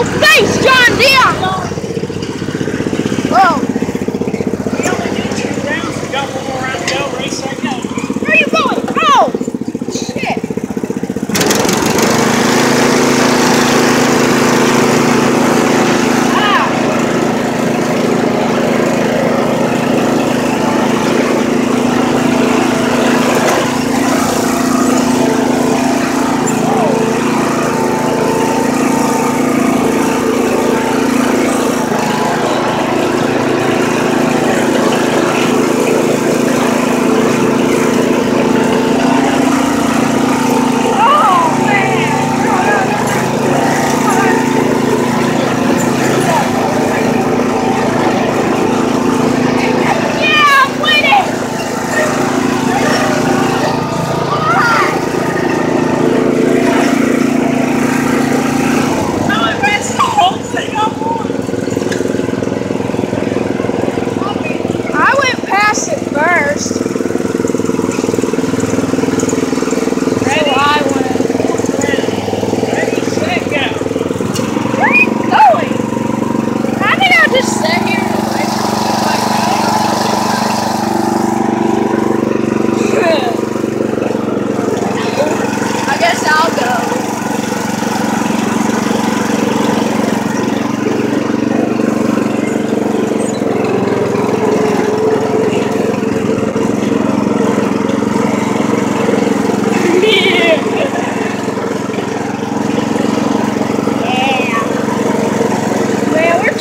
your face, John Deere! Whoa. We only did 2 rounds. We got 1 more round to go. Race, set, go. Where are you going? Oh! Shit.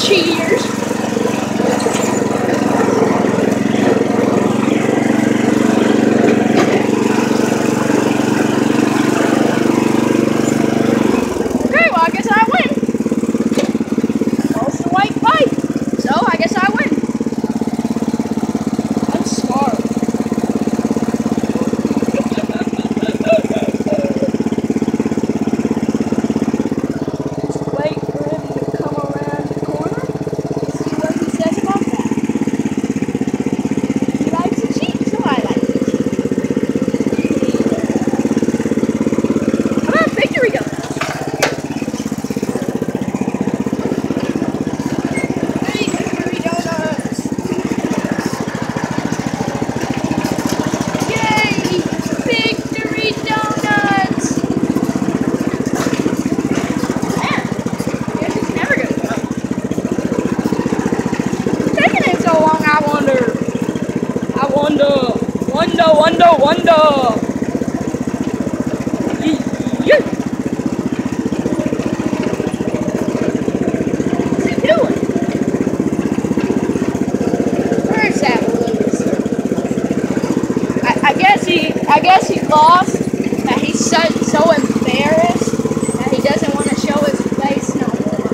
Cheers. Okay, well, I guess I win. Close the white pipe. So, I guess I win. I'm smart. Just wait for him to come around the corner. See what he says about that. He likes to cheat, so I like to cheat. How about victory donuts? Hey, victory donuts! Yay! Victory donuts! Man, I guess it's never gonna go. Taking it so long, I wonder. Wonder. Yeah. What's he doing? Where's that loser? I guess he lost. That he's so embarrassed that he doesn't want to show his face no more.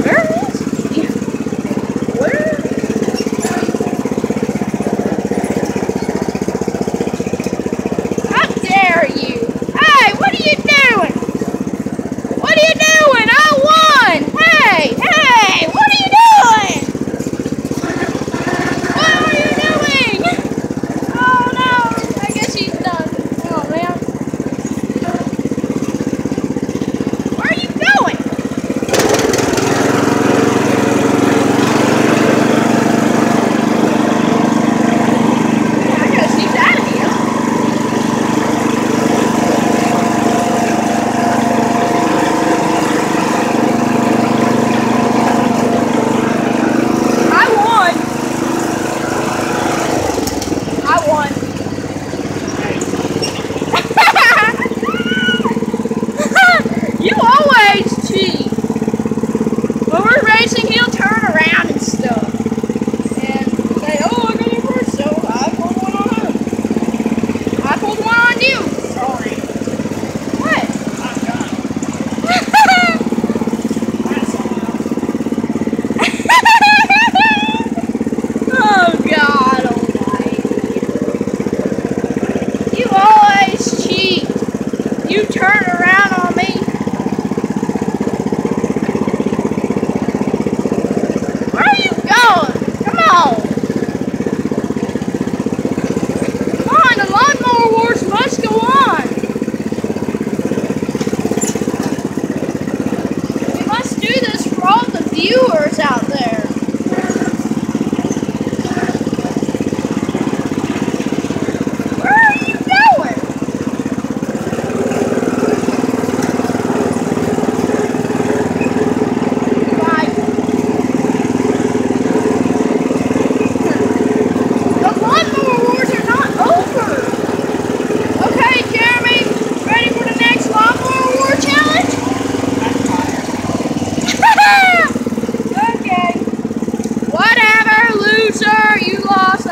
Where is he? Where? How dare you? Hey, what are you doing? What are you doing? I won! Hey, what are you doing? What are you doing? Oh no, I guess he's done. Oh man. Where are you going? I guess he's out of here. I won. You always cheat. When we're racing, he'll turn around and stuff. And say, oh, I got it first, so I pulled one on him. I pulled one on you. Sorry. What? I'm done. Oh, God almighty. You always cheat. You turn around on me. Where are you going? Come on. Come on, the lawnmower wars must go on. lost.